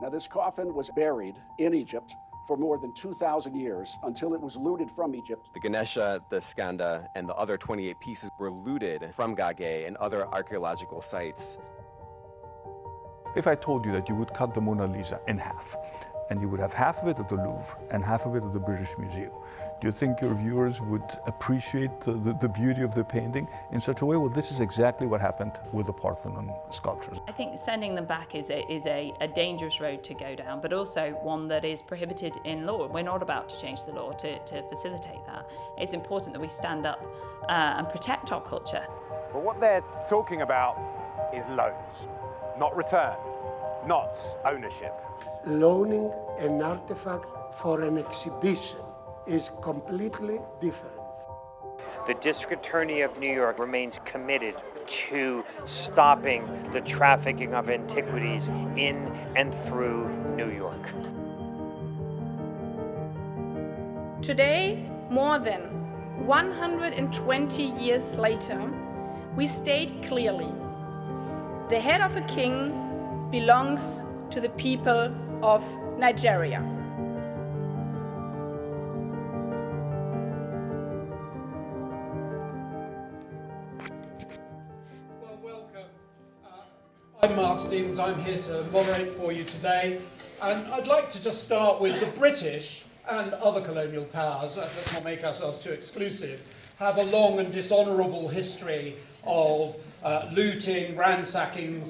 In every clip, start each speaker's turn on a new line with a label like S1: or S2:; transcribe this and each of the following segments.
S1: Now, this coffin was buried in Egypt for more than 2,000 years until it was looted from Egypt.
S2: The Ganesha, the Skanda, and the other 28 pieces were looted from Gagé and other archaeological sites.
S3: If I told you that you would cut the Mona Lisa in half, and you would have half of it at the Louvre and half of it at the British Museum, do you think your viewers would appreciate the beauty of the painting in such a way? Well, this is exactly what happened with the Parthenon sculptures.
S4: I think sending them back is a dangerous road to go down, but also one that is prohibited in law. We're not about to change the law to facilitate that. It's important that we stand up and protect our culture.
S5: But what they're talking about is loans, not return, not ownership.
S6: Loaning an artifact for an exhibition is completely different.
S7: The District Attorney of New York remains committed to stopping the trafficking of antiquities in and through New York.
S8: Today, more than 120 years later, we state clearly, the head of a king belongs to the people of Nigeria.
S9: Well, welcome. I'm Mark Stevens. I'm here to moderate for you today. And I'd like to just start with the British and other colonial powers, let's not make ourselves too exclusive, have a long and dishonourable history of looting, ransacking,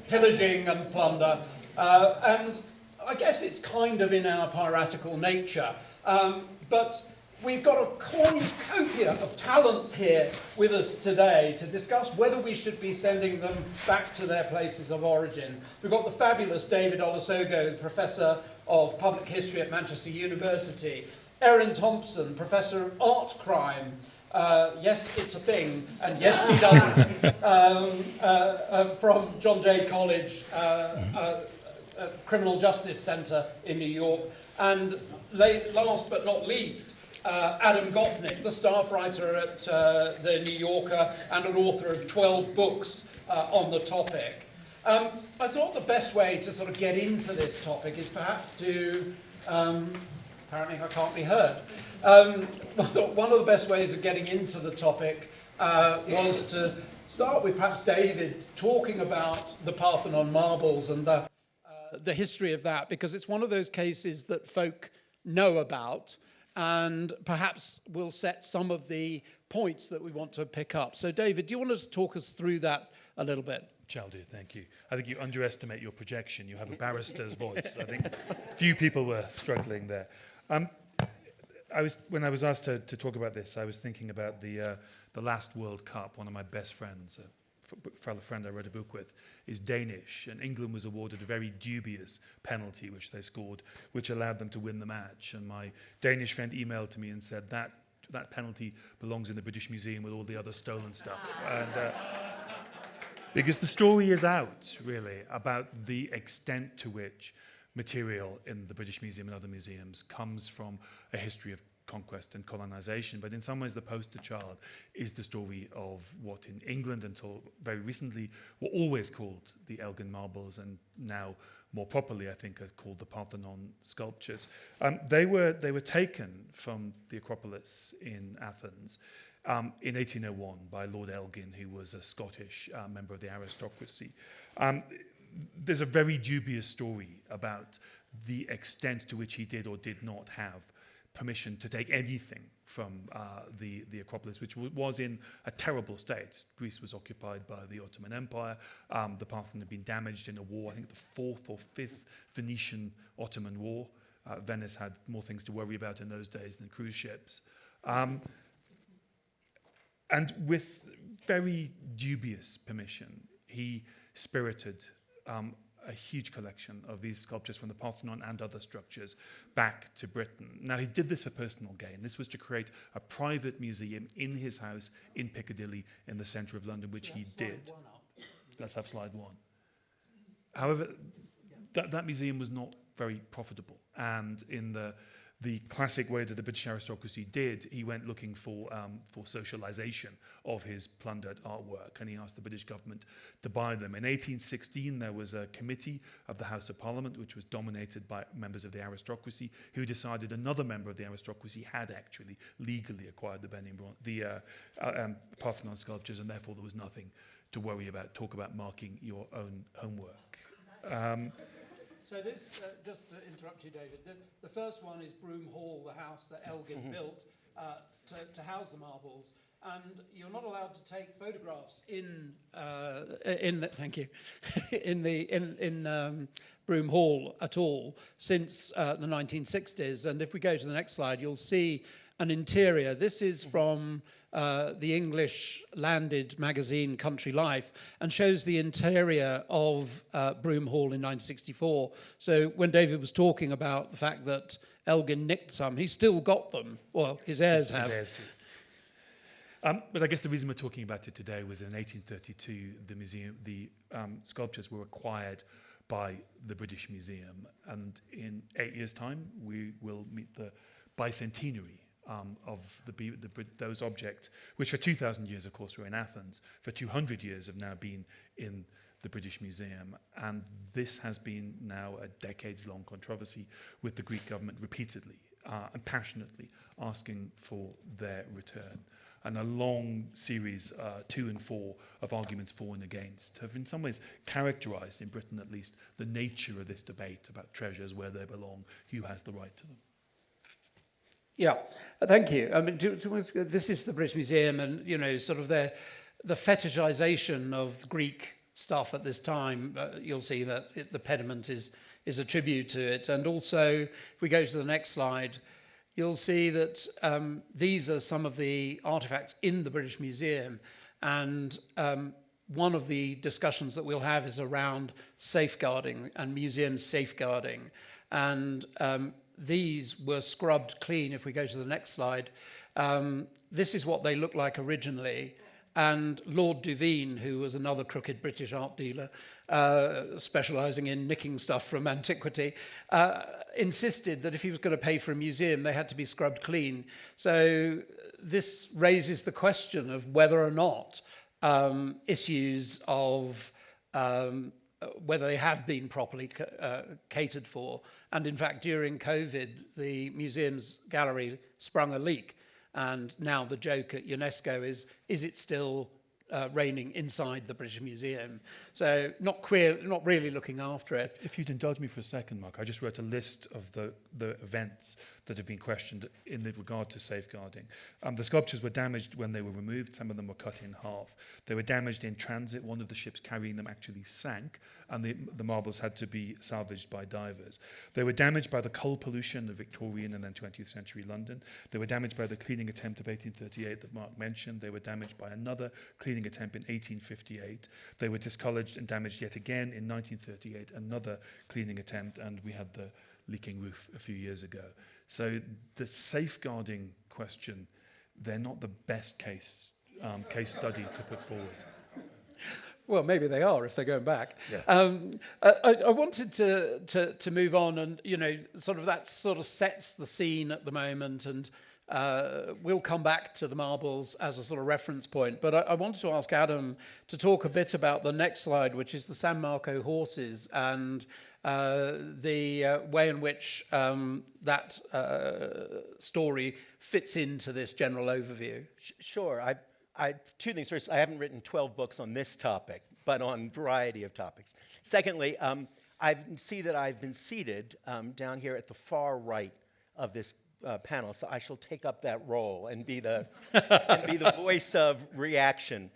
S9: pillaging and plunder. And I guess it's kind of in our piratical nature. But we've got a cornucopia of talents here with us today to discuss whether we should be sending them back to their places of origin. We've got the fabulous David Olusoga, Professor of Public History at Manchester University. Erin Thompson, Professor of Art Crime. Yes, it's a thing, and yes, she does it. From John Jay College, Criminal Justice Centre in New York. And last but not least, Adam Gopnik, the staff writer at The New Yorker and an author of 12 books on the topic. I thought the best way to sort of get into this topic is perhaps to, apparently I can't be heard, I thought one of the best ways of getting into the topic was to start with perhaps David talking about the Parthenon marbles and the history of that, because it's one of those cases that folk know about and perhaps will set some of the points that we want to pick up. So David, do you want to talk us through that a little bit?
S10: Shall do, thank you. I think you underestimate your projection. You have a barrister's voice. I think few people were struggling there. When I was asked to talk about this, I was thinking about the last World Cup. One of my best friends, a fellow friend I wrote a book with, is Danish, and England was awarded a very dubious penalty which they scored, which allowed them to win the match. And my Danish friend emailed to me and said that penalty belongs in the British Museum with all the other stolen stuff. And because the story is out, really, about the extent to which material in the British Museum and other museums comes from a history of conquest and colonization. But in some ways, the poster child is the story of what in England, until very recently, were always called the Elgin marbles, and now more properly, I think, are called the Parthenon sculptures. They were taken from the Acropolis in Athens in 1801 by Lord Elgin, who was a Scottish member of the aristocracy. There's a very dubious story about the extent to which he did or did not have permission to take anything from the Acropolis, which was in a terrible state. Greece was occupied by the Ottoman Empire. The Parthenon had been damaged in a war, I think the 4th or 5th Venetian Ottoman War. Venice had more things to worry about in those days than cruise ships. And with very dubious permission, he spirited a huge collection of these sculptures from the Parthenon and other structures back to Britain. Now, he did this for personal gain. This was to create a private museum in his house in Piccadilly in the centre of London, which he did. Let's have slide 1. However, that museum was not very profitable. And in the the classic way that the British aristocracy did, he went looking for socialization of his plundered artwork, and he asked the British government to buy them. In 1816, there was a committee of the House of Parliament, which was dominated by members of the aristocracy, who decided another member of the aristocracy had actually legally acquired the Parthenon sculptures, and therefore there was nothing to worry about. Talk about marking your own homework.
S9: So this, just to interrupt you, David, the first one is Broom Hall, the house that Elgin built to house the marbles, and you're not allowed to take photographs in Broom Hall at all since the 1960s. And if we go to the next slide, you'll see an interior. This is from the English landed magazine Country Life, and shows the interior of Broom Hall in 1964. So when David was talking about the fact that Elgin nicked some, he's still got them. Well, his heirs have. His heirs too.
S10: But I guess the reason we're talking about it today was in 1832, the sculptures were acquired by the British Museum, and in 8 years' time we will meet the bicentenary of those objects, which for 2,000 years, of course, were in Athens, for 200 years have now been in the British Museum. And this has been now a decades-long controversy with the Greek government repeatedly and passionately asking for their return. And a long series, 2 and 4, of arguments for and against have in some ways characterized, in Britain at least, the nature of this debate about treasures, where they belong, who has the right to them.
S9: Yeah, thank you. I mean, this is the British Museum, and sort of the fetishization of Greek stuff at this time. You'll see that the pediment is a tribute to it, and also if we go to the next slide, you'll see that these are some of the artifacts in the British Museum, and one of the discussions that we'll have is around safeguarding and museum safeguarding, and these were scrubbed clean. If we go to the next slide, this is what they looked like originally. And Lord Duveen, who was another crooked British art dealer, specialising in nicking stuff from antiquity, insisted that if he was going to pay for a museum, they had to be scrubbed clean. So this raises the question of whether or not issues of whether they have been properly catered for. And in fact, during COVID, the museum's gallery sprung a leak. And now the joke at UNESCO is it still reigning inside the British Museum? So not really looking after it.
S10: If you'd indulge me for a second, Mark, I just wrote a list of the events that have been questioned in regard to safeguarding. The sculptures were damaged when they were removed. Some of them were cut in half. They were damaged in transit. One of the ships carrying them actually sank, and the marbles had to be salvaged by divers. They were damaged by the coal pollution of Victorian and then 20th century London. They were damaged by the cleaning attempt of 1838 that Mark mentioned. They were damaged by another cleaning attempt in 1858. They were discoloured and damaged yet again in 1938, another cleaning attempt, and we had the leaking roof a few years ago. So the safeguarding question, they're not the best case study to put forward.
S9: Well, maybe they are if they're going back.
S10: Yeah.
S9: I wanted to move on, and that sort of sets the scene at the moment, and we'll come back to the marbles as a sort of reference point. But I wanted to ask Adam to talk a bit about the next slide, which is the San Marco horses, and the way in which that story fits into this general overview.
S11: Sure. Two things. First, I haven't written 12 books on this topic, but on a variety of topics. Secondly, I see that I've been seated down here at the far right of this panel, so I shall take up that role and be the voice of reaction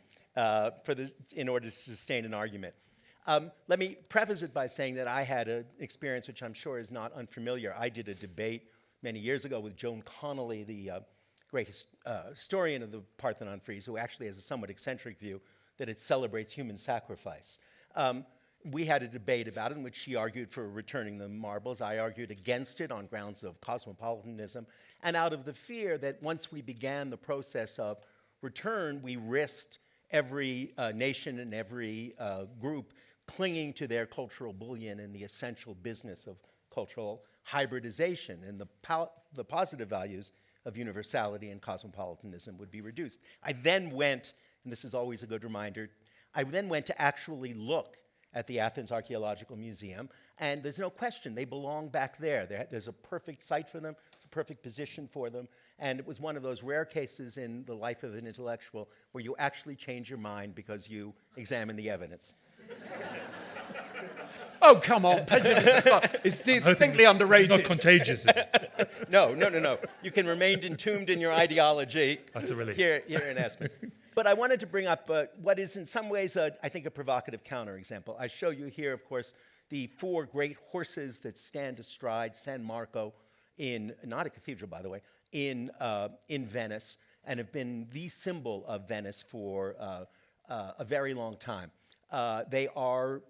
S11: in order to sustain an argument. Let me preface it by saying that I had an experience which I'm sure is not unfamiliar. I did a debate many years ago with Joan Connolly, the great historian of the Parthenon frieze, who actually has a somewhat eccentric view that it celebrates human sacrifice. We had a debate about it in which she argued for returning the marbles. I argued against it on grounds of cosmopolitanism, and out of the fear that once we began the process of return, we risked every nation and every group clinging to their cultural bullion in the essential business of cultural hybridization, and the positive values of universality and cosmopolitanism would be reduced. I then went, and this is always a good reminder, I then went to actually look at the Athens Archaeological Museum, and there's no question they belong back there. There's a perfect site for them, it's a perfect position for them, and it was one of those rare cases in the life of an intellectual where you actually change your mind because you examine the evidence.
S9: Oh, come on, prejudice is distinctly underrated.
S10: It's not contagious, is it?
S11: No. You can remain entombed in your ideology.
S10: That's a relief.
S11: Here in Aspen. But I wanted to bring up what is in some ways, I think, a provocative counterexample. I show you here, of course, the 4 great horses that stand astride San Marco not a cathedral, by the way, in Venice, and have been the symbol of Venice for a very long time. They are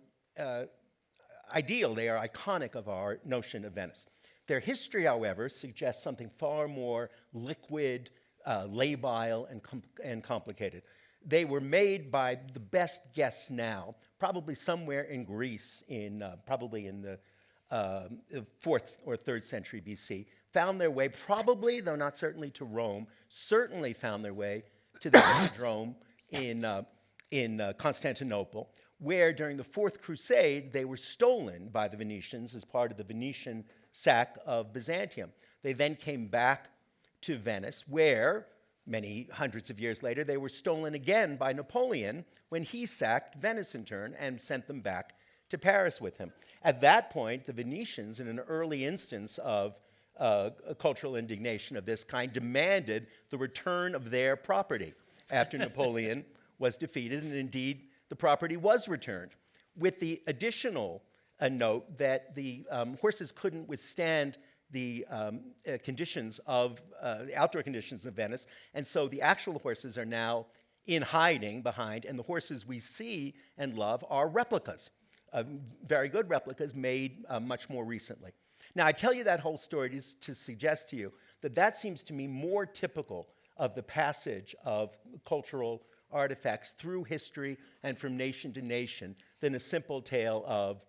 S11: ideal, they are iconic of our notion of Venice. Their history, however, suggests something far more liquid, labile, and complicated. They were made by the best guess now, probably somewhere in Greece, probably in the 4th or 3rd century BC, found their way probably, though not certainly, to Rome, certainly found their way to the Hippodrome in Constantinople, where during the 4th Crusade they were stolen by the Venetians as part of the Venetian sack of Byzantium. They then came back to Venice, where many hundreds of years later they were stolen again by Napoleon when he sacked Venice in turn and sent them back to Paris with him. At that point, the Venetians, in an early instance of a cultural indignation of this kind, demanded the return of their property after Napoleon was defeated, and indeed the property was returned, with the additional note that the horses couldn't withstand the conditions of the outdoor conditions of Venice, and so the actual horses are now in hiding behind, and the horses we see and love are replicas, very good replicas made much more recently. Now, I tell you that whole story to suggest to you that that seems to me more typical of the passage of cultural artifacts through history and from nation to nation than a simple tale of,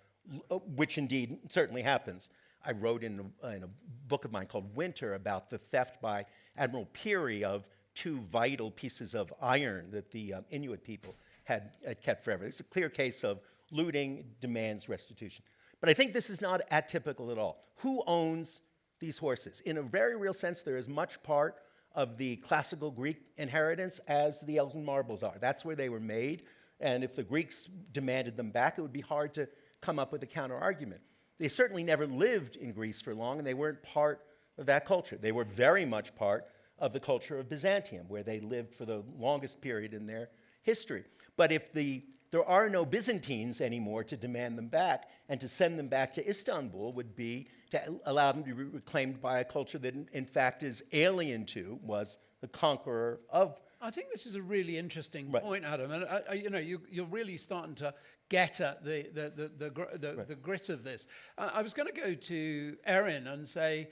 S11: which indeed certainly happens. I wrote in a book of mine called Winter about the theft by Admiral Peary of 2 vital pieces of iron that the Inuit people had kept forever. It's a clear case of looting demands restitution. But I think this is not atypical at all. Who owns these horses? In a very real sense, they're as much part of the classical Greek inheritance as the Elgin marbles are. That's where they were made, and if the Greeks demanded them back, it would be hard to come up with a counter-argument. They certainly never lived in Greece for long, and they weren't part of that culture. They were very much part of the culture of Byzantium, where they lived for the longest period in their history. But if there are no Byzantines anymore to demand them back, and to send them back to Istanbul would be to allow them to be reclaimed by a culture that in fact is alien to, was the conqueror of.
S9: I think this is a really interesting point, Adam, and you're really starting to get at the grit of this. I was going to go to Erin and say,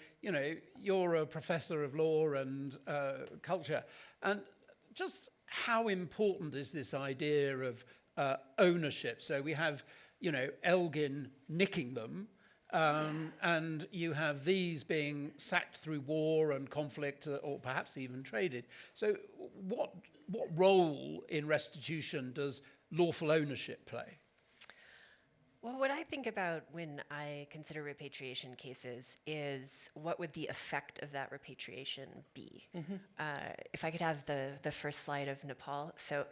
S9: you're a professor of law and culture, and just how important is this idea of ownership? So we have, Elgin nicking them, and you have these being sacked through war and conflict, or perhaps even traded. So what role in restitution does lawful ownership play?
S12: Well, what I think about when I consider repatriation cases is what would the effect of that repatriation be? Mm-hmm. If I could have the first slide of Nepal. So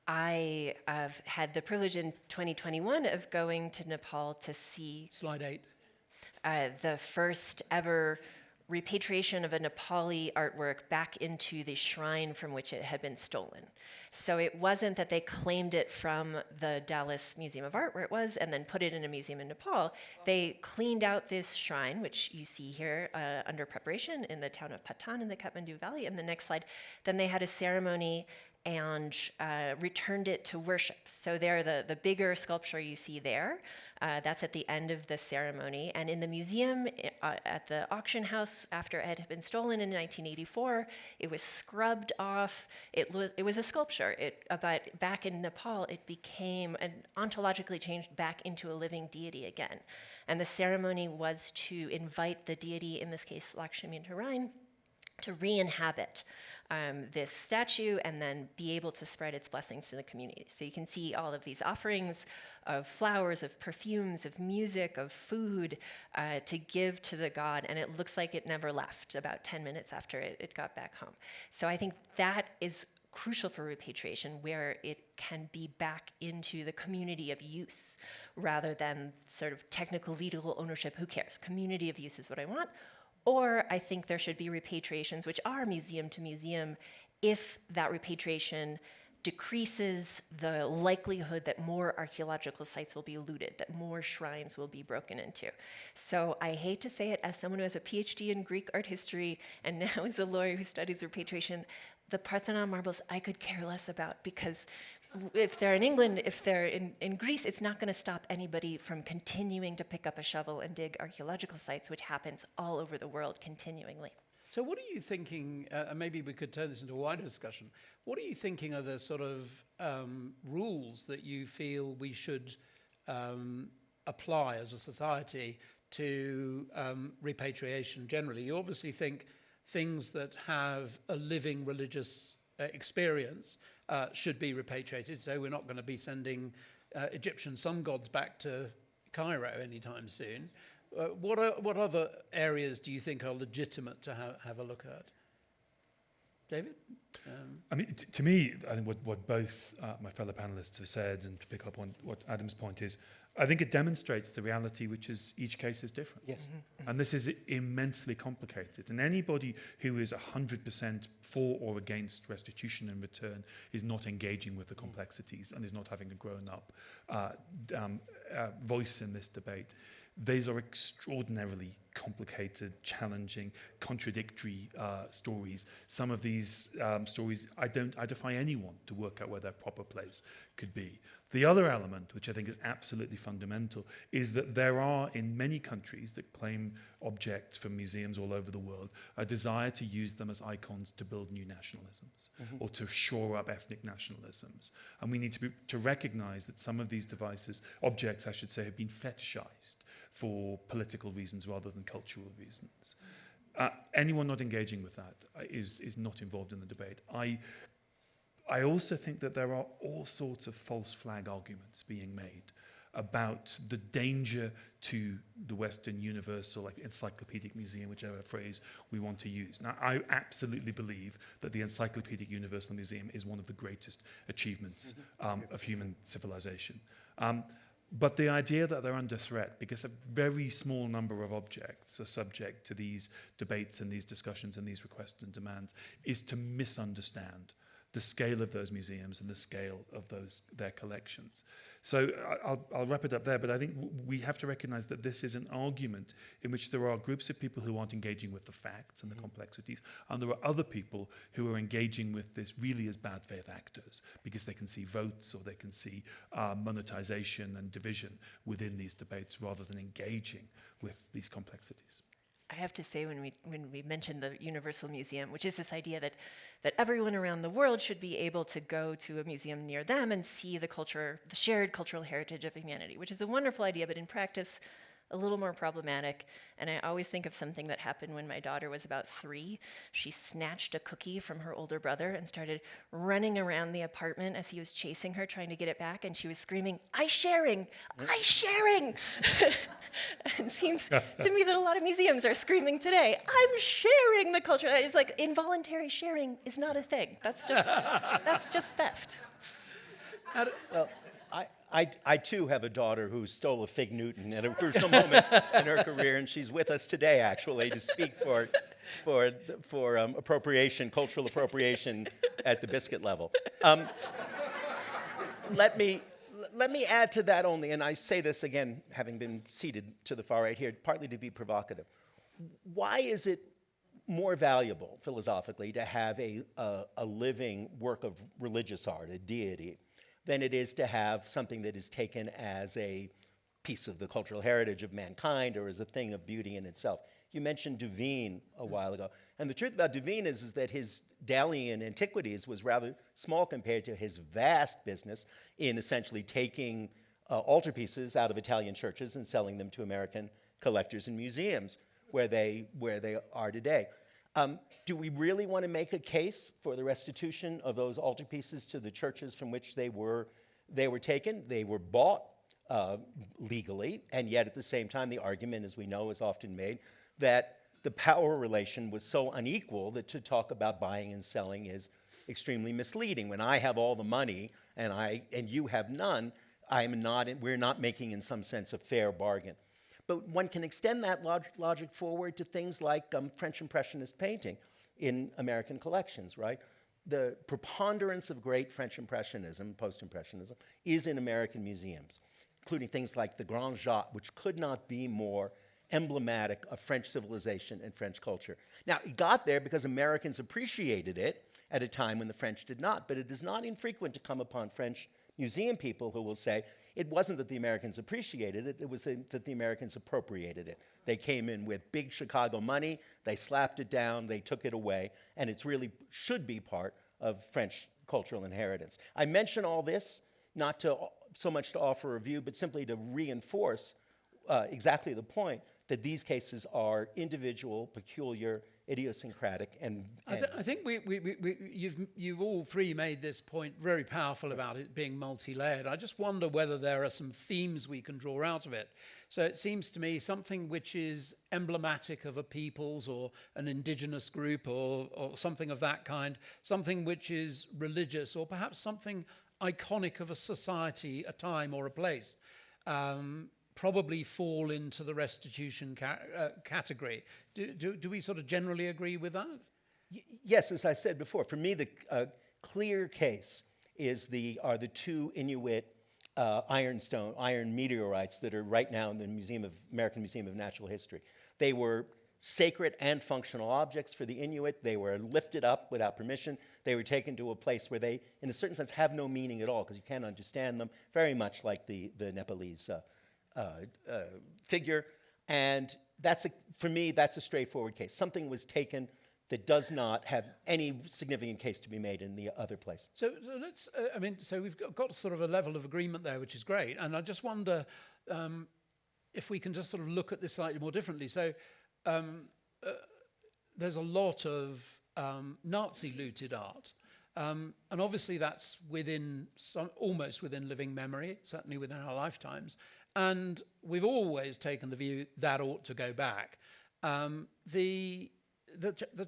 S12: I have had the privilege in 2021 of going to Nepal to see
S9: Slide 8.
S12: The first ever repatriation of a Nepali artwork back into the shrine from which it had been stolen. So it wasn't that they claimed it from the Dallas Museum of Art, where it was, and then put it in a museum in Nepal. They cleaned out this shrine, which you see here under preparation in the town of Patan in the Kathmandu Valley. And the next slide, then they had a ceremony and returned it to worship. So there, the bigger sculpture you see there, that's at the end of the ceremony. And in the museum at the auction house, after it had been stolen in 1984, it was scrubbed off. It was a sculpture. But back in Nepal, it became ontologically changed back into a living deity again. And the ceremony was to invite the deity, in this case Lakshmi Narayan, to re-inhabit this statue and then be able to spread its blessings to the community. So you can see all of these offerings of flowers, of perfumes, of music, of food to give to the god, and it looks like it never left about 10 minutes after it got back home. So I think that is crucial for repatriation, where it can be back into the community of use rather than sort of technical legal ownership. Who cares? Community of use is what I want. Or I think there should be repatriations, which are museum to museum, if that repatriation decreases the likelihood that more archaeological sites will be looted, that more shrines will be broken into. So I hate to say it, as someone who has a PhD in Greek art history and now is a lawyer who studies repatriation, the Parthenon marbles I could care less about, because if they're in England, if they're in Greece, it's not going to stop anybody from continuing to pick up a shovel and dig archaeological sites, which happens all over the world continually.
S9: So what are you thinking, and maybe we could turn this into a wider discussion, what are you thinking are the sort of rules that you feel we should apply as a society to repatriation generally? You obviously think things that have a living religious experience should be repatriated, so we're not going to be sending Egyptian sun gods back to Cairo anytime soon. What other areas do you think are legitimate to have a look at? David?
S10: I mean, to me, I think what both my fellow panelists have said, and to pick up on what Adam's point is, I think it demonstrates the reality, which is each case is different.
S11: Yes.
S10: And this is immensely complicated. And anybody who is 100% for or against restitution and return is not engaging with the complexities and is not having a grown-up voice in this debate. These are extraordinarily complicated, challenging, contradictory stories. Some of these stories, I defy anyone to work out where their proper place could be. The other element, which I think is absolutely fundamental, is that there are, in many countries that claim objects from museums all over the world, a desire to use them as icons to build new nationalisms or to shore up ethnic nationalisms. And we need to recognize that some of these objects, I should say, have been fetishized for political reasons rather than cultural reasons. Anyone not engaging with that is not involved in the debate. I also think that there are all sorts of false flag arguments being made about the danger to the Western Universal, like Encyclopedic Museum, whichever phrase we want to use. Now, I absolutely believe that the Encyclopedic Universal Museum is one of the greatest achievements of human civilization. But the idea that they're under threat because a very small number of objects are subject to these debates and these discussions and these requests and demands is to misunderstand the scale of those museums and the scale of their collections. So I'll wrap it up there, but I think we have to recognize that this is an argument in which there are groups of people who aren't engaging with the facts and the complexities, and there are other people who are engaging with this really as bad faith actors because they can see votes or they can see monetization and division within these debates rather than engaging with these complexities.
S12: I have to say, when we mentioned the Universal Museum, which is this idea that everyone around the world should be able to go to a museum near them and see the shared cultural heritage of humanity, which is a wonderful idea, but in practice, a little more problematic. And I always think of something that happened when my daughter was about 3. She snatched a cookie from her older brother and started running around the apartment as he was chasing her, trying to get it back, and she was screaming, "I sharing! I sharing!" And it seems to me that a lot of museums are screaming today, "I'm sharing the culture." It's like involuntary sharing is not a thing. That's just theft.
S11: Well, I too have a daughter who stole a Fig Newton at a crucial moment in her career, and she's with us today, actually, to speak for appropriation, cultural appropriation at the biscuit level. Let me add to that only, and I say this again, having been seated to the far right here, partly to be provocative. Why is it more valuable philosophically to have a living work of religious art, a deity, than it is to have something that is taken as a piece of the cultural heritage of mankind or as a thing of beauty in itself. You mentioned Duveen a while ago. And the truth about Duveen is that his dally in antiquities was rather small compared to his vast business in essentially taking altarpieces out of Italian churches and selling them to American collectors and museums where they are today. Do we really want to make a case for the restitution of those altarpieces to the churches from which they were taken? They were bought legally, and yet at the same time, the argument, as we know, is often made that the power relation was so unequal that to talk about buying and selling is extremely misleading. When I have all the money and you have none, we're not making, in some sense, a fair bargain. But one can extend that logic forward to things like French Impressionist painting in American collections, right? The preponderance of great French Impressionism, post-Impressionism, is in American museums, including things like the Grand Jatte, which could not be more emblematic of French civilization and French culture. Now, it got there because Americans appreciated it at a time when the French did not, but it is not infrequent to come upon French museum people who will say, it wasn't that the Americans appreciated it, it was that the Americans appropriated it. They came in with big Chicago money, they slapped it down, they took it away, and it really should be part of French cultural inheritance. I mention all this not so much to offer a view, but simply to reinforce exactly the point that these cases are individual, peculiar, idiosyncratic, and
S9: I think you've all three made this point very powerful about it being multi-layered. I just wonder whether there are some themes we can draw out of it. So it seems to me something which is emblematic of a people's or an indigenous group or something of that kind, something which is religious, or perhaps something iconic of a society, a time, or a place. Probably fall into the restitution category. Do we sort of generally agree with that?
S11: Yes, as I said before, for me the clear case are the two Inuit iron meteorites that are right now in the American Museum of Natural History. They were sacred and functional objects for the Inuit. They were lifted up without permission. They were taken to a place where they, in a certain sense, have no meaning at all because you can't understand them, very much like the Nepalese figure, and for me, that's a straightforward case. Something was taken that does not have any significant case to be made in the other place.
S9: So let's, so we've got sort of a level of agreement there, which is great, and I just wonder if we can just sort of look at this slightly more differently. So there's a lot of Nazi looted art. And obviously that's almost within living memory, certainly within our lifetimes. And we've always taken the view that ought to go back. The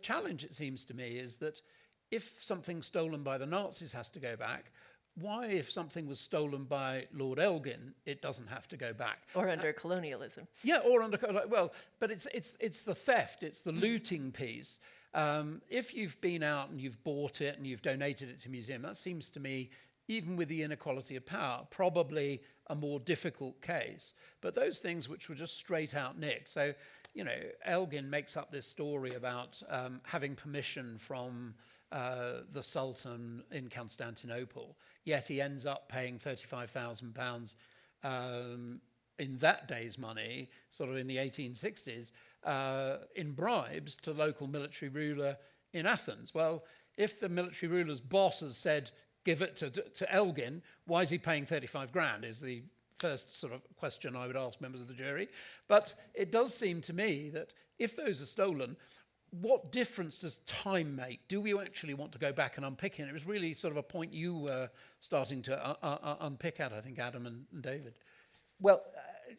S9: challenge, it seems to me, is that if something stolen by the Nazis has to go back, why, if something was stolen by Lord Elgin, it doesn't have to go back?
S12: Or under colonialism.
S9: Yeah, or under, well, but it's the theft, it's the looting piece. If you've been out and you've bought it and you've donated it to a museum, that seems to me, even with the inequality of power, probably a more difficult case. But those things which were just straight out nicked. So, Elgin makes up this story about having permission from the Sultan in Constantinople, yet he ends up paying £35,000 in that day's money, sort of in the 1860s, in bribes to local military ruler in Athens. Well, if the military ruler's boss has said, give it to Elgin, why is he paying 35 grand is the first sort of question I would ask members of the jury. But it does seem to me that if those are stolen, what difference does time make? Do we actually want to go back and unpick it? It was really sort of a point you were starting to unpick at, I think, Adam and David.
S11: Well,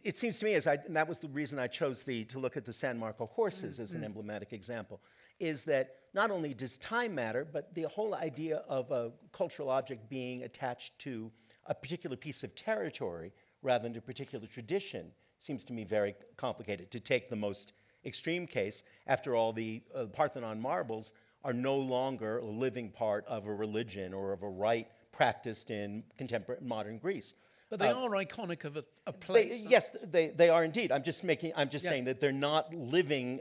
S11: it seems to me, and that was the reason I chose to look at the San Marco horses as an emblematic example, is that not only does time matter, but the whole idea of a cultural object being attached to a particular piece of territory rather than to a particular tradition seems to me very complicated. To take the most extreme case, after all, the Parthenon marbles are no longer a living part of a religion or of a rite practiced in contemporary modern Greece.
S9: But they are iconic of a place.
S11: Yes, they are indeed. I'm just saying that they're not living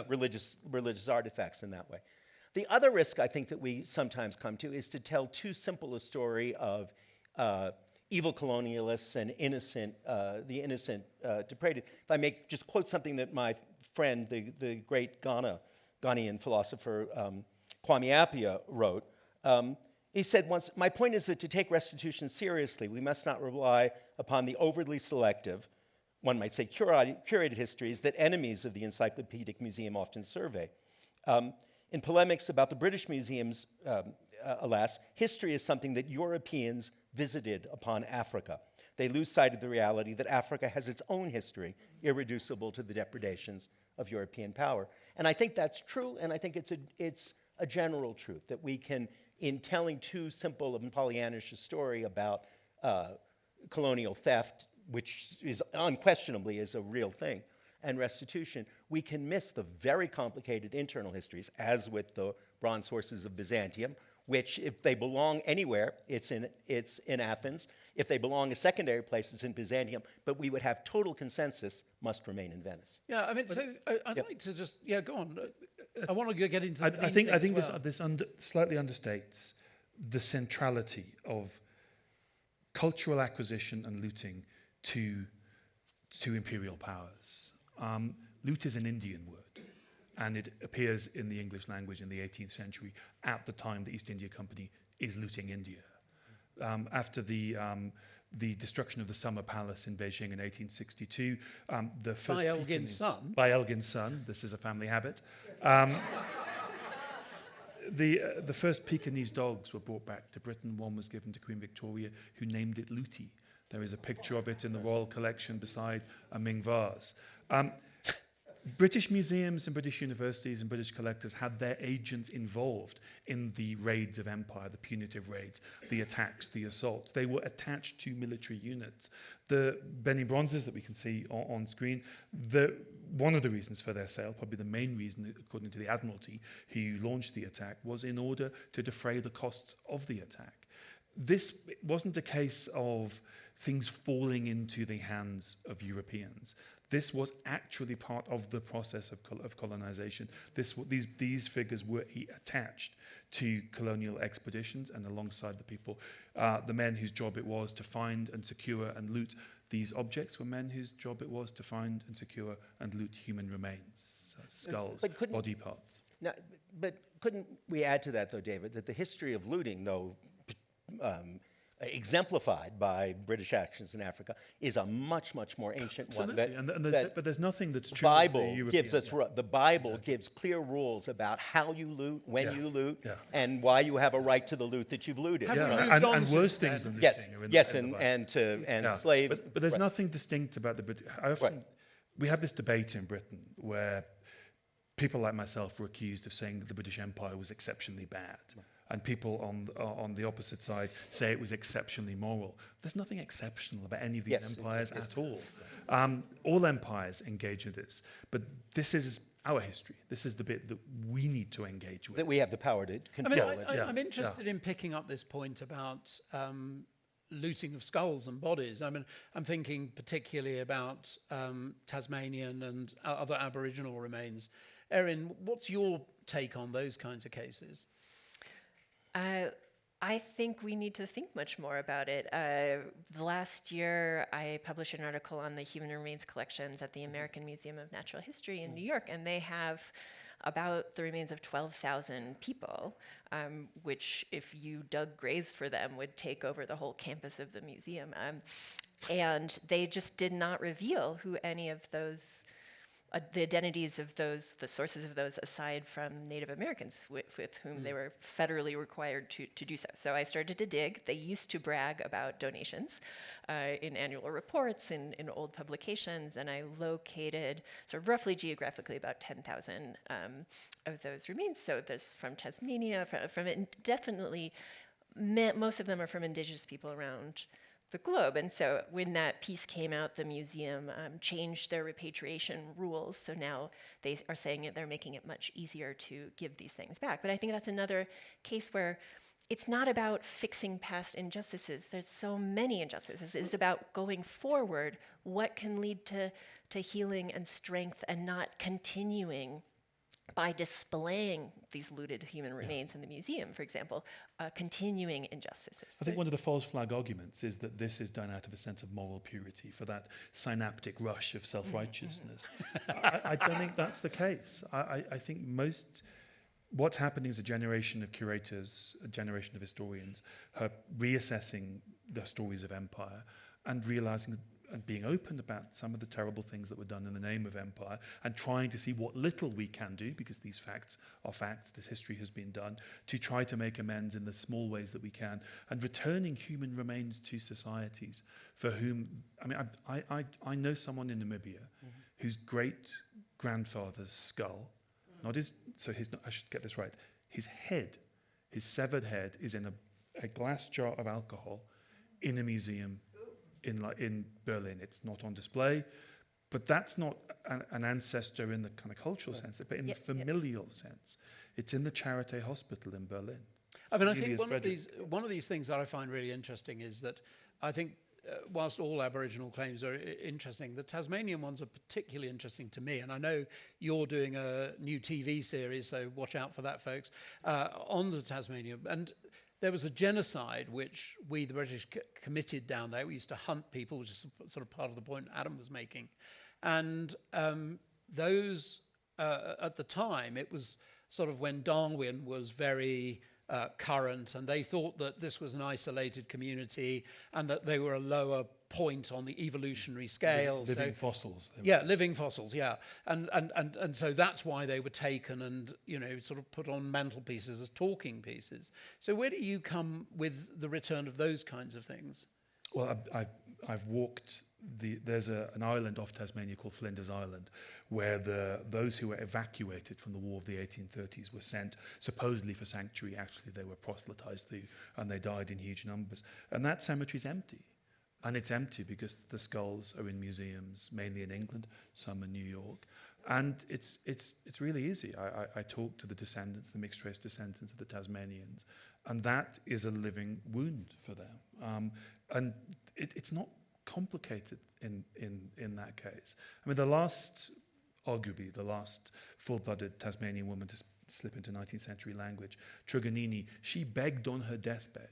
S11: religious artifacts in that way. The other risk I think that we sometimes come to is to tell too simple a story of evil colonialists and the innocent depreded. If I may just quote something that my friend, the great Ghanaian philosopher Kwame Appiah wrote. He said once, "My point is that to take restitution seriously, we must not rely upon the overly selective, one might say curated histories that enemies of the Encyclopedic Museum often survey. In polemics about the British Museum's, alas, history is something that Europeans visited upon Africa. They lose sight of the reality that Africa has its own history, irreducible to the depredations of European power." And I think that's true, and I think it's a general truth, that we can, in telling too simple and Pollyannish a story about colonial theft, which is unquestionably is a real thing, and restitution, we can miss the very complicated internal histories, as with the bronze sources of Byzantium, which, if they belong anywhere, it's in Athens. If they belong a secondary place, it's in Byzantium. But we would have total consensus, must remain in Venice.
S9: Yeah, I mean, so I'd like to just, go on. I want to get into the
S10: I think this slightly understates the centrality of cultural acquisition and looting to imperial powers. Loot is an Indian word, and it appears in the English language in the 18th century at the time the East India Company is looting India. After the destruction of the Summer Palace in Beijing in 1862, the first
S9: by Elgin's son.
S10: By Elgin's son. This is a family habit. The first Pekingese dogs were brought back to Britain. One was given to Queen Victoria, who named it Luti. There is a picture of it in the royal collection beside a Ming vase. British museums and British universities and British collectors had their agents involved in the raids of empire, the punitive raids, the attacks, the assaults. They were attached to military units. The Benny bronzes that we can see on screen, one of the reasons for their sale, probably the main reason, according to the Admiralty who launched the attack, was in order to defray the costs of the attack. This wasn't a case of things falling into the hands of Europeans. This was actually part of the process of colonization. These figures were attached to colonial expeditions, and alongside the people, the men whose job it was to find and secure and loot these objects were men whose job it was to find and secure and loot human remains, skulls, body parts.
S11: Now, but couldn't we add to that, though, David, that the history of looting, though exemplified by British actions in Africa, is a much, much more ancient one.
S10: But there's nothing that's true.
S11: The Bible gives clear rules about how you loot, when you loot, and why you have a right to the loot that you've looted.
S10: And worse things than looting.
S11: And slaves.
S10: But there's nothing distinct about the British. We have this debate in Britain where people like myself were accused of saying that the British Empire was exceptionally bad. And people on the opposite side say it was exceptionally moral. There's nothing exceptional about any of these empires at all. All empires engage with this. But this is our history. This is the bit that we need to engage with.
S11: That we have the power to control it.
S9: I'm interested in picking up this point about looting of skulls and bodies. I mean, I'm thinking particularly about Tasmanian and other Aboriginal remains. Erin, what's your take on those kinds of cases?
S12: I think we need to think much more about it. Last year, I published an article on the human remains collections at the American Museum of Natural History in New York, and they have about the remains of 12,000 people, which, if you dug graves for them, would take over the whole campus of the museum. And they just did not reveal who any of those the identities of those, the sources of those, aside from Native Americans with whom they were federally required to do so. So I started to dig. They used to brag about donations in annual reports, in old publications, and I located, sort of roughly geographically, about 10,000 of those remains. So there's from Tasmania, from definitely, most of them are from indigenous people around the globe. And so when that piece came out, the museum changed their repatriation rules. So now they are saying they're making it much easier to give these things back. But I think that's another case where it's not about fixing past injustices. There's so many injustices. It's about going forward, what can lead to healing and strength, and not continuing by displaying these looted human remains in the museum, for example, continuing injustices.
S10: I think one of the false flag arguments is that this is done out of a sense of moral purity, for that synaptic rush of self-righteousness. I don't think that's the case. I think what's happening is a generation of curators, a generation of historians, are reassessing the stories of empire and realizing and being open about some of the terrible things that were done in the name of empire, and trying to see what little we can do, because these facts are facts, this history has been done, to try to make amends in the small ways that we can, and returning human remains to societies for whom, I mean, I know someone in Namibia whose great-grandfather's skull, not his, so his, I should get this right, his head, his severed head is in a glass jar of alcohol in a museum in Berlin. It's not on display, but that's not an ancestor in the kind of cultural sense, but in the familial sense. It's in the Charité Hospital in Berlin.
S9: I mean, I think one of these things that I find really interesting is that I think whilst all Aboriginal claims are interesting, the Tasmanian ones are particularly interesting to me. And I know you're doing a new TV series, so watch out for that, folks, on the Tasmania. And there was a genocide which we, the British, committed down there. We used to hunt people, which is sort of part of the point Adam was making. And those, at the time, it was sort of when Darwin was very current, and they thought that this was an isolated community and that they were a lower point on the evolutionary scale.
S10: Living fossils.
S9: Yeah, living fossils, yeah. And so that's why they were taken and, you know, sort of put on mantelpieces as talking pieces. So where do you come with the return of those kinds of things?
S10: Well, I've walked there's an island off Tasmania called Flinders Island, where those who were evacuated from the war of the 1830s were sent supposedly for sanctuary. Actually, they were proselytized and they died in huge numbers. And that cemetery is empty. And it's empty because the skulls are in museums, mainly in England, some in New York. And it's really easy. I talked to the descendants, the mixed race descendants of the Tasmanians, and that is a living wound for them. And it's not complicated in that case. I mean, arguably the last full-blooded Tasmanian woman to slip into 19th century language, Truganini, she begged on her deathbed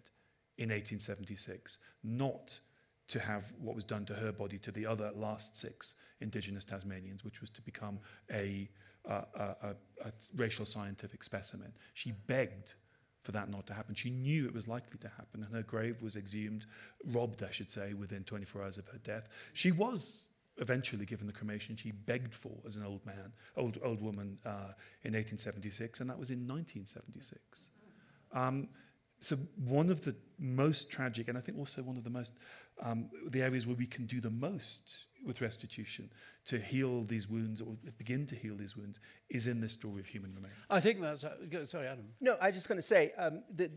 S10: in 1876 not to have what was done to her body to the other last 6 indigenous Tasmanians, which was to become a racial scientific specimen. She begged for that not to happen. She knew it was likely to happen, and her grave was exhumed, robbed, I should say, within 24 hours of her death. She was eventually given the cremation she begged for as an old woman in 1876, and that was in 1976. So one of the most tragic, and I think also one of the most, the areas where we can do the most with restitution to heal these wounds, or begin to heal these wounds, is in this story of human remains.
S9: I think that's... sorry, Adam.
S11: No, I was just going to say, that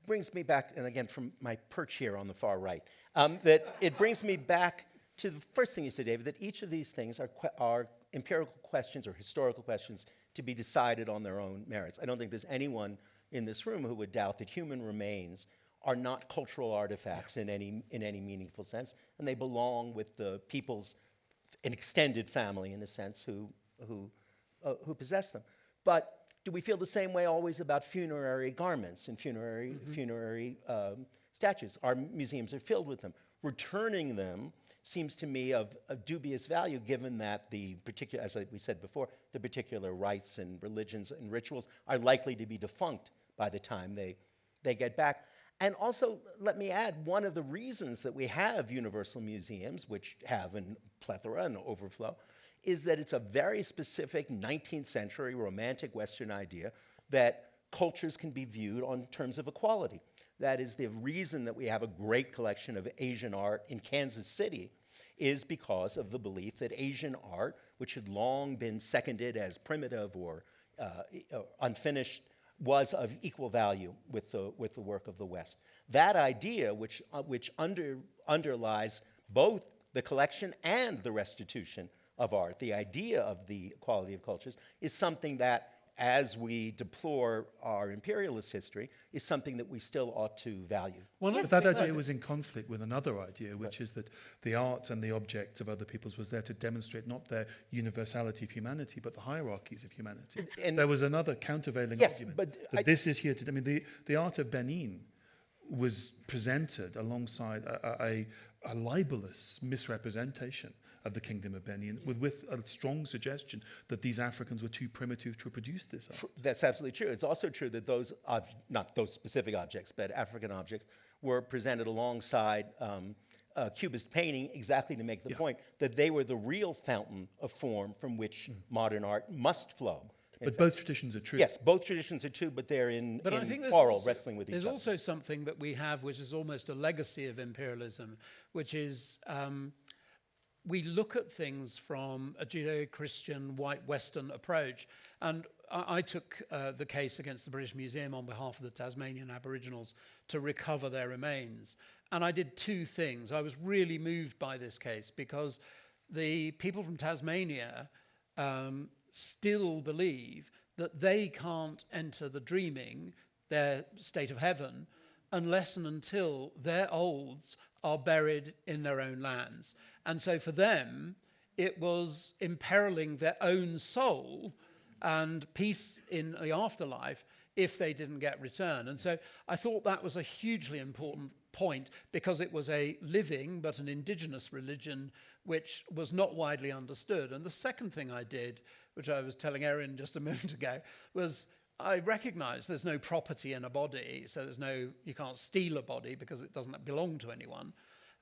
S11: brings me back, and again, from my perch here on the far right, that it brings me back to the first thing you said, David, that each of these things are empirical questions or historical questions to be decided on their own merits. I don't think there's anyone in this room who would doubt that human remains are not cultural artifacts in any meaningful sense, and they belong with the people's, an extended family in a sense, who possess them. But do we feel the same way always about funerary garments and funerary statues? Our museums are filled with them. Returning them seems to me of dubious value, given that the particular, as we said before, the particular rites and religions and rituals are likely to be defunct by the time they get back. And also, let me add, one of the reasons that we have universal museums, which have a plethora and overflow, is that it's a very specific 19th century romantic Western idea that cultures can be viewed on terms of equality. That is, the reason that we have a great collection of Asian art in Kansas City is because of the belief that Asian art, which had long been seconded as primitive or unfinished, was of equal value with the work of the West. That idea, which underlies both the collection and the restitution of art, the idea of the equality of cultures, is something that as we deplore our imperialist history, is something that we still ought to value.
S10: But that idea was in conflict with another idea, which is that the art and the objects of other peoples was there to demonstrate not their universality of humanity, but the hierarchies of humanity. And there was another countervailing argument. But this is here to, I mean, the art of Benin was presented alongside a libelous misrepresentation of the Kingdom of Benin, with a strong suggestion that these Africans were too primitive to produce this art.
S11: That's absolutely true. It's also true that those, not those specific objects, but African objects, were presented alongside Cubist painting exactly to make the point that they were the real fountain of form from which modern art must flow.
S10: But both traditions are true.
S11: Yes, both traditions are true, but they're in quarrel, wrestling with each other.
S9: There's also something that we have which is almost a legacy of imperialism, which is we look at things from a Judeo-Christian white Western approach. And I took the case against the British Museum on behalf of the Tasmanian Aboriginals to recover their remains. And I did two things. I was really moved by this case because the people from Tasmania still believe that they can't enter the dreaming, their state of heaven, unless and until their olds are buried in their own lands. And so for them, it was imperiling their own soul and peace in the afterlife if they didn't get return. And so I thought that was a hugely important point because it was a living but an indigenous religion which was not widely understood. And the second thing I did, which I was telling Erin just a moment ago, was I recognized there's no property in a body, so you can't steal a body because it doesn't belong to anyone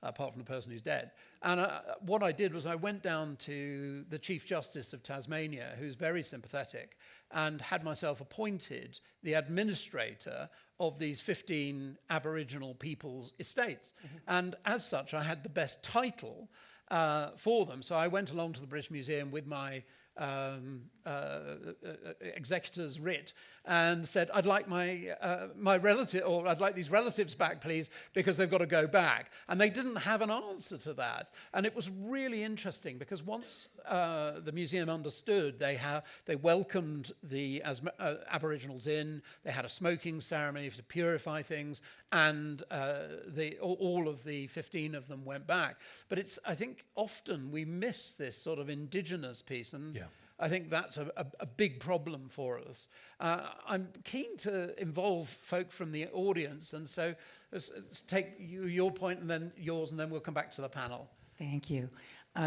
S9: apart from the person who's dead. And what I did was I went down to the Chief Justice of Tasmania, who's very sympathetic, and had myself appointed the administrator of these 15 Aboriginal people's estates. And as such, I had the best title for them. So I went along to the British Museum with my executor's writ and said, I'd like my relative, or I'd like these relatives back, please, because they've got to go back. And they didn't have an answer to that. And it was really interesting because once the museum understood, they welcomed the Aboriginals in, they had a smoking ceremony to purify things, and all of the 15 of them went back. But I think often we miss this sort of indigenous piece, and I think that's a big problem for us. I'm keen to involve folk from the audience, and so let's take your point and then yours, and then we'll come back to the panel.
S13: Thank you.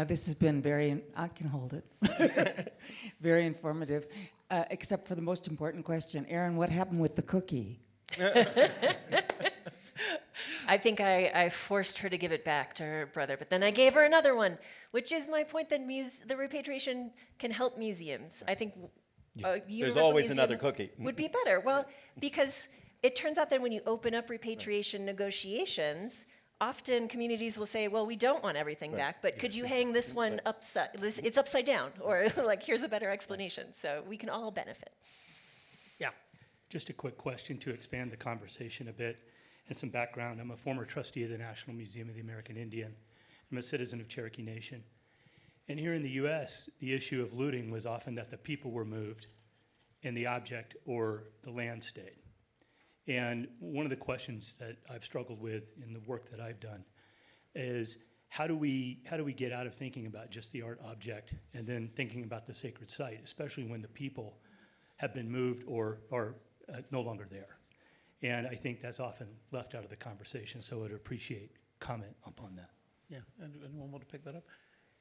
S13: This has been I can hold it, very informative, except for the most important question. Erin, what happened with the cookie?
S12: I think I forced her to give it back to her brother, but then I gave her another one, which is my point that the repatriation can help museums. I think
S11: there's always another cookie.
S12: Would be better. Well, because it turns out that when you open up repatriation negotiations, often communities will say, well, we don't want everything back, but could you hang this one upside, it's upside down, or like, here's a better explanation. So we can all benefit.
S14: Yeah, just a quick question to expand the conversation a bit and some background. I'm a former trustee of the National Museum of the American Indian. I'm a citizen of Cherokee Nation. And here in the US, the issue of looting was often that the people were moved and the object or the land stayed. And one of the questions that I've struggled with in the work that I've done is how do we get out of thinking about just the art object and then thinking about the sacred site, especially when the people have been moved or are no longer there. And I think that's often left out of the conversation, so I'd appreciate comment upon that.
S9: Yeah, anyone want to pick that up?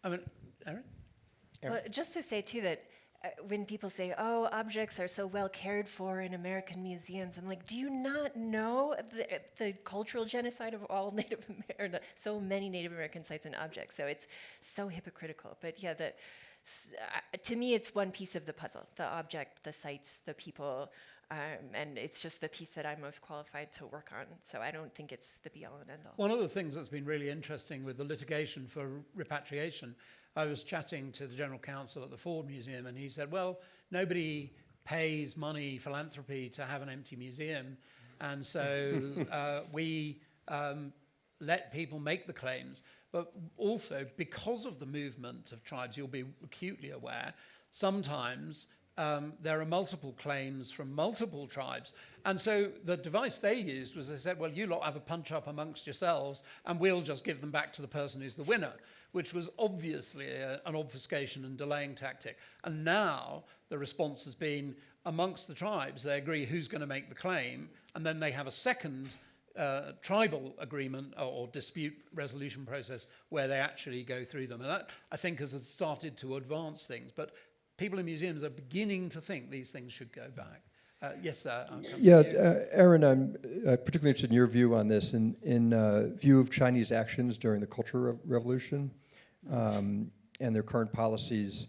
S9: I mean, Erin?
S12: Well, just to say, too, that when people say, oh, objects are so well cared for in American museums, I'm like, do you not know the cultural genocide of all so many Native American sites and objects? So it's so hypocritical. But yeah, to me, it's one piece of the puzzle, the object, the sites, the people, and it's just the piece that I'm most qualified to work on. So I don't think it's the be-all and end-all.
S9: One of the things that's been really interesting with the litigation for repatriation, I was chatting to the General Counsel at the Ford Museum, and he said, well, nobody pays money, philanthropy, to have an empty museum. And so we let people make the claims. But also, because of the movement of tribes, you'll be acutely aware, sometimes there are multiple claims from multiple tribes. And so the device they used was they said, well, you lot have a punch up amongst yourselves and we'll just give them back to the person who's the winner, which was obviously an obfuscation and delaying tactic. And now the response has been amongst the tribes, they agree who's going to make the claim, and then they have a second tribal agreement or dispute resolution process where they actually go through them. And that, I think, has started to advance things. But people in museums are beginning to think these things should go back. Yes, sir.
S15: Yeah, Erin, I'm particularly interested in your view on this. In view of Chinese actions during the Cultural Revolution and their current policies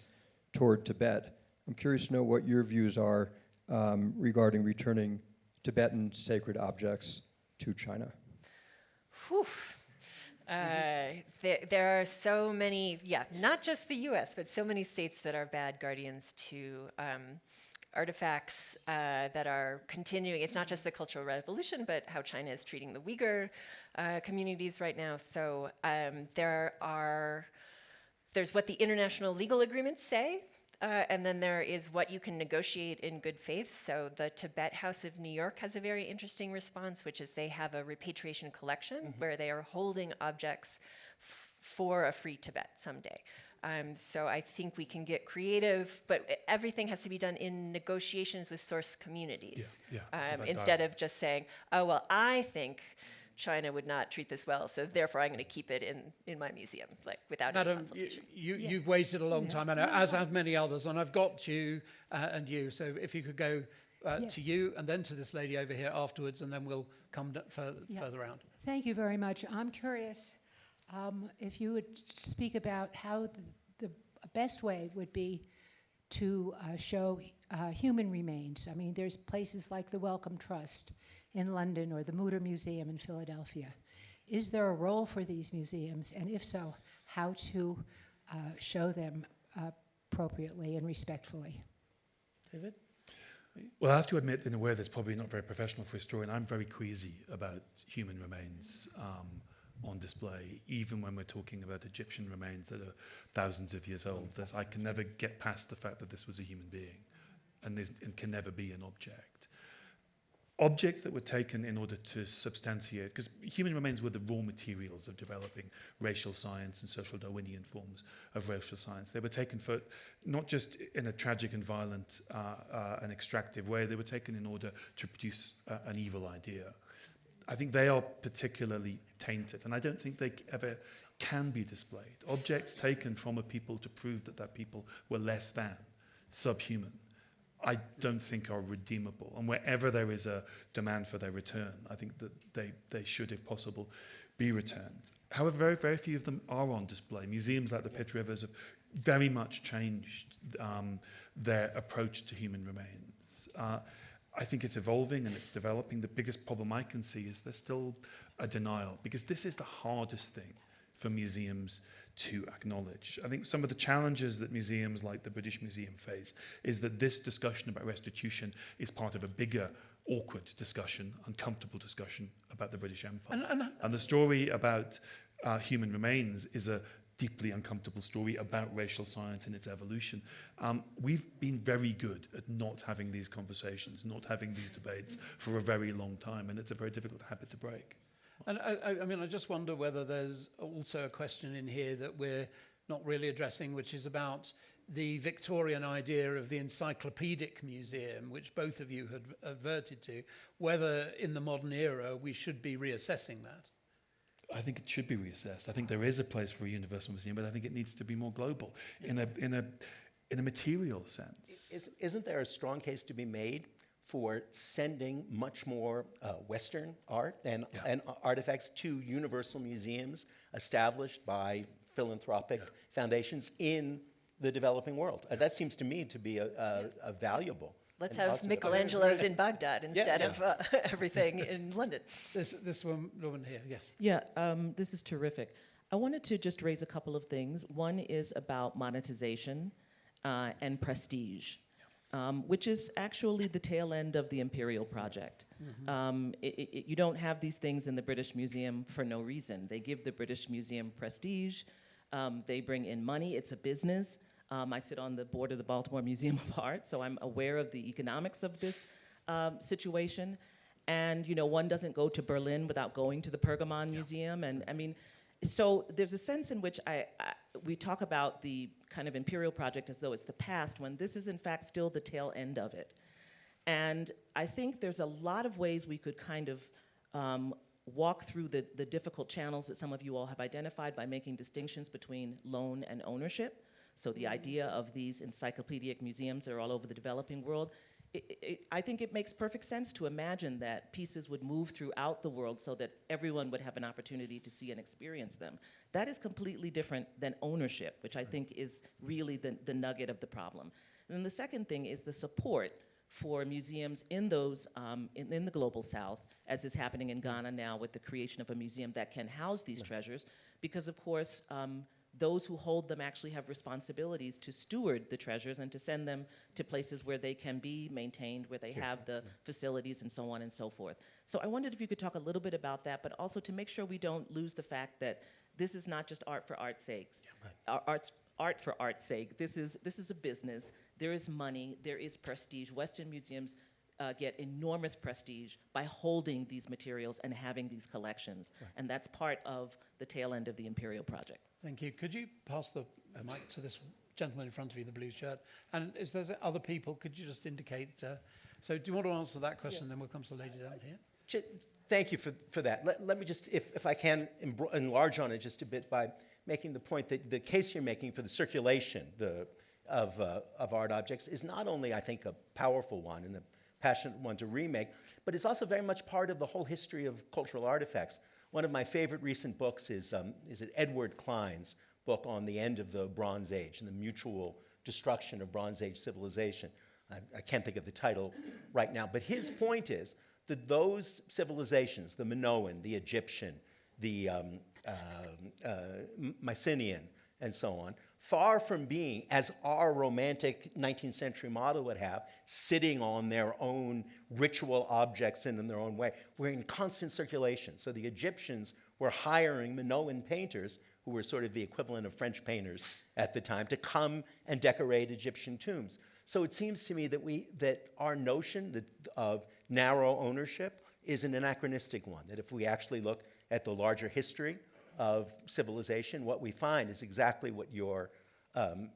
S15: toward Tibet, I'm curious to know what your views are regarding returning Tibetan sacred objects to China.
S12: Whew. There are so many, not just the US, but so many states that are bad guardians to artifacts that are continuing. It's not just the Cultural Revolution, but how China is treating the Uyghur communities right now. So there's what the international legal agreements say, and then there is what you can negotiate in good faith. So the Tibet House of New York has a very interesting response, which is they have a repatriation collection where they are holding objects for a free Tibet someday. So I think we can get creative, but everything has to be done in negotiations with source communities. Instead of just saying, oh, well, I think China would not treat this well, so therefore I'm going to keep it in my museum, like without any consultation.
S9: You've waited a long time, and as have many others, and I've got you and you. So if you could go to you and then to this lady over here afterwards, and then we'll come further around.
S16: Thank you very much. I'm curious if you would speak about how the best way would be to show human remains. I mean, there's places like the Wellcome Trust in London or the Mutter Museum in Philadelphia. Is there a role for these museums? And if so, how to show them appropriately and respectfully?
S9: David?
S10: Well, I have to admit, in a way that's probably not very professional for a historian, I'm very queasy about human remains on display, even when we're talking about Egyptian remains that are thousands of years old. I can never get past the fact that this was a human being and can never be an object. Objects that were taken in order to substantiate, because human remains were the raw materials of developing racial science and social Darwinian forms of racial science. They were taken for, not just in a tragic and violent and extractive way, they were taken in order to produce an evil idea. I think they are particularly tainted, and I don't think they ever can be displayed. Objects taken from a people to prove that people were less than, subhuman, I don't think are redeemable. And wherever there is a demand for their return, I think that they should, if possible, be returned. However, very, very few of them are on display. Museums like the Pitt Rivers have very much changed their approach to human remains. I think it's evolving and it's developing. The biggest problem I can see is there's still a denial, because this is the hardest thing for museums to acknowledge. I think some of the challenges that museums like the British Museum face is that this discussion about restitution is part of a bigger, awkward discussion, uncomfortable discussion about the British Empire. And the story about human remains is a deeply uncomfortable story about racial science and its evolution. We've been very good at not having these conversations, not having these debates for a very long time, and it's a very difficult habit to break.
S9: And I mean, I just wonder whether there's also a question in here that we're not really addressing, which is about the Victorian idea of the encyclopedic museum, which both of you had adverted to, whether in the modern era we should be reassessing that.
S10: I think it should be reassessed. I think there is a place for a universal museum, but I think it needs to be more global in a material sense.
S11: Isn't there a strong case to be made for sending much more Western art and artifacts to universal museums established by philanthropic foundations in the developing world? That seems to me to be a valuable.
S12: Let's have Michelangelo's in Baghdad instead of everything in London.
S9: This woman here, yes.
S17: Yeah, this is terrific. I wanted to just raise a couple of things. One is about monetization and prestige. Which is actually the tail end of the Imperial Project. You don't have these things in the British Museum for no reason. They give the British Museum prestige. They bring in money. It's a business. I sit on the board of the Baltimore Museum of Art, so I'm aware of the economics of this situation. And one doesn't go to Berlin without going to the Pergamon Museum. And I mean, so there's a sense in which we talk about the kind of imperial project as though it's the past, when this is in fact still the tail end of it. And I think there's a lot of ways we could kind of walk through the difficult channels that some of you all have identified by making distinctions between loan and ownership. So the idea of these encyclopedic museums that are all over the developing world, I think it makes perfect sense to imagine that pieces would move throughout the world so that everyone would have an opportunity to see and experience them. That is completely different than ownership, which I think is really the nugget of the problem. And then the second thing is the support for museums in those in the global south, as is happening in Ghana now with the creation of a museum that can house these treasures, because of course those who hold them actually have responsibilities to steward the treasures and to send them to places where they can be maintained, where they have the facilities and so on and so forth. So I wondered if you could talk a little bit about that, but also to make sure we don't lose the fact that this is not just art for art's sake. Art for art's sake. This is a business. There is money. There is prestige. Western museums get enormous prestige by holding these materials and having these collections. Right. And that's part of the tail end of the Imperial Project.
S9: Thank you. Could you pass the mic to this gentleman in front of you in the blue shirt? And is there other people? Could you just indicate? So do you want to answer that question, and then we'll come to the lady down here?
S11: Thank you for that. Let me just, if I can, enlarge on it just a bit by making the point that the case you're making for the circulation of art objects is not only, I think, a powerful one and a passionate one to remake, but it's also very much part of the whole history of cultural artifacts. One of my favorite recent books is Edward Klein's book on the end of the Bronze Age and the mutual destruction of Bronze Age civilization. I can't think of the title right now, but his point is that those civilizations, the Minoan, the Egyptian, the Mycenaean, and so on, far from being, as our romantic 19th century model would have, sitting on their own ritual objects and in their own way, were in constant circulation. So the Egyptians were hiring Minoan painters, who were sort of the equivalent of French painters at the time, to come and decorate Egyptian tombs. So it seems to me that our notion of narrow ownership is an anachronistic one, that if we actually look at the larger history of civilization, what we find is exactly what you're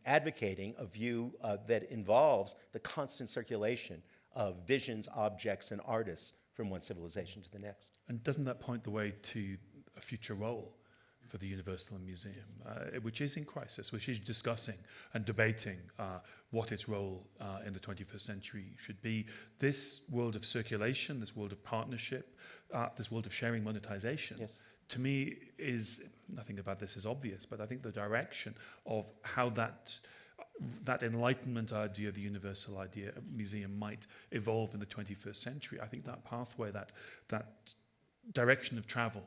S11: advocating, a view that involves the constant circulation of visions, objects, and artists from one civilization to the next.
S10: And doesn't that point the way to a future role for the Universal Museum, which is in crisis, which is discussing and debating what its role in the 21st century should be? This world of circulation, this world of partnership, this world of sharing monetization, yes, to me is, nothing about this is obvious, but I think the direction of how that Enlightenment idea, the universal idea museum might evolve in the 21st century, I think that pathway, that direction of travel,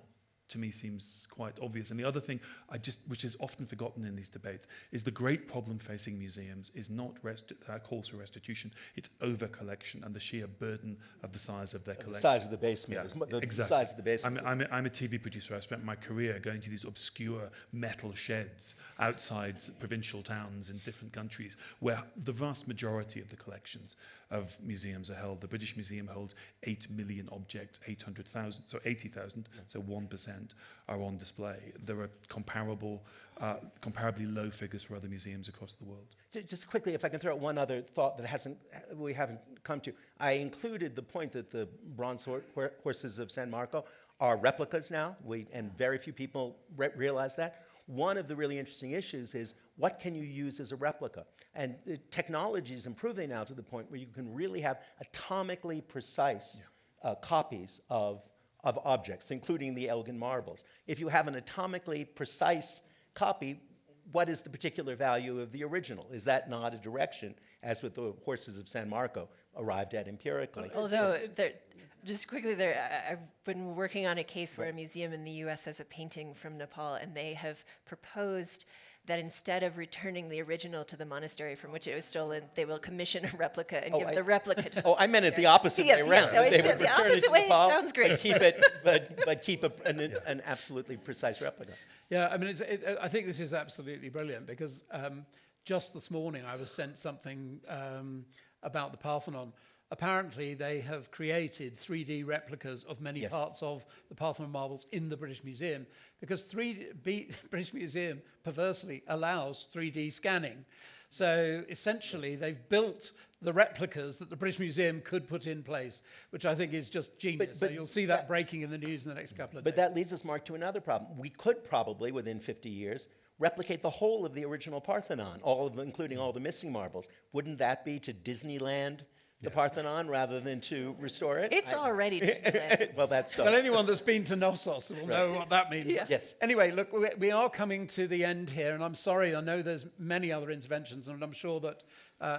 S10: to me seems quite obvious. And the other thing, which is often forgotten in these debates, is the great problem facing museums is not calls for restitution, it's over-collection and the sheer burden of the size of their collection.
S11: The size of the basement.
S10: Yeah,
S11: exactly. The size of the basement.
S10: I'm a TV producer. I spent my career going to these obscure metal sheds outside provincial towns in different countries where the vast majority of the collections of museums are held. The British Museum holds 8 million objects, 800,000, so 80,000, so 1% are on display. There are comparably low figures for other museums across the world.
S11: Just quickly, if I can throw out one other thought that we haven't come to. I included the point that the bronze horses of San Marco are replicas now, and very few people realize that. One of the really interesting issues is, what can you use as a replica? And the technology is improving now to the point where you can really have atomically precise copies of objects, including the Elgin marbles. If you have an atomically precise copy, what is the particular value of the original? Is that not a direction, as with the horses of San Marco, arrived at empirically?
S12: Although, just quickly, I've been working on a case where a museum in the US has a painting from Nepal, and they have proposed that instead of returning the original to the monastery from which it was stolen, they will commission a replica and give the replica to
S11: I meant it the opposite way around.
S12: Yes,
S11: they would
S12: the
S11: return
S12: opposite
S11: it to
S12: way
S11: Nepal,
S12: sounds great.
S11: but keep an absolutely precise replica.
S9: Yeah, I mean, I think this is absolutely brilliant because just this morning I was sent something about the Parthenon. Apparently, they have created 3D replicas of many parts of the Parthenon marbles in the British Museum, because British Museum perversely allows 3D scanning. So essentially, they've built the replicas that the British Museum could put in place, which I think is just genius. So you'll see that breaking in the news in the next couple of days.
S11: But that leads us, Mark, to another problem. We could probably, within 50 years, replicate the whole of the original Parthenon, including all the missing marbles. Wouldn't that be to Disneyland the Parthenon rather than to restore it?
S12: It's already Disneyland.
S11: Well, that's so.
S9: Well, anyone that's been to Knossos will know what that means.
S11: Yeah. Yes.
S9: Anyway, look, we are coming to the end here, and I'm sorry, I know there's many other interventions, and I'm sure that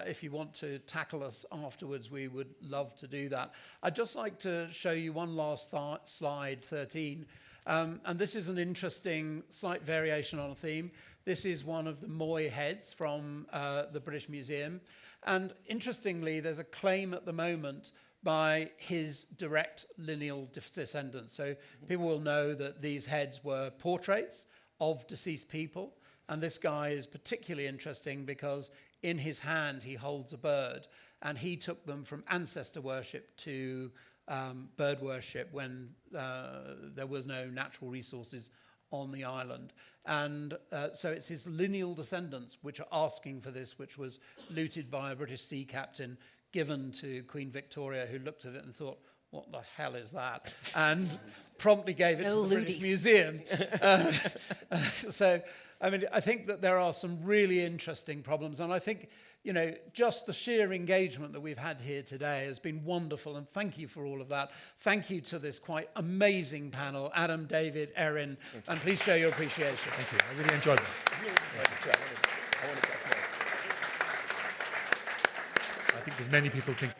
S9: if you want to tackle us afterwards, we would love to do that. I'd just like to show you one last slide, 13. And this is an interesting slight variation on a theme. This is one of the Moy heads from the British Museum. And interestingly, there's a claim at the moment by his direct lineal descendants. So people will know that these heads were portraits of deceased people. And this guy is particularly interesting because in his hand he holds a bird. And he took them from ancestor worship to bird worship when there was no natural resources on the island. And so it's his lineal descendants which are asking for this, which was looted by a British sea captain, given to Queen Victoria, who looked at it and thought, what the hell is that? And promptly gave it to the British Museum. So, I mean, I think that there are some really interesting problems. And I think, you know, just the sheer engagement that we've had here today has been wonderful. And thank you for all of that. Thank you to this quite amazing panel, Adam, David, Erin, and please show your appreciation.
S10: Thank you. I really enjoyed that. I think there's many people think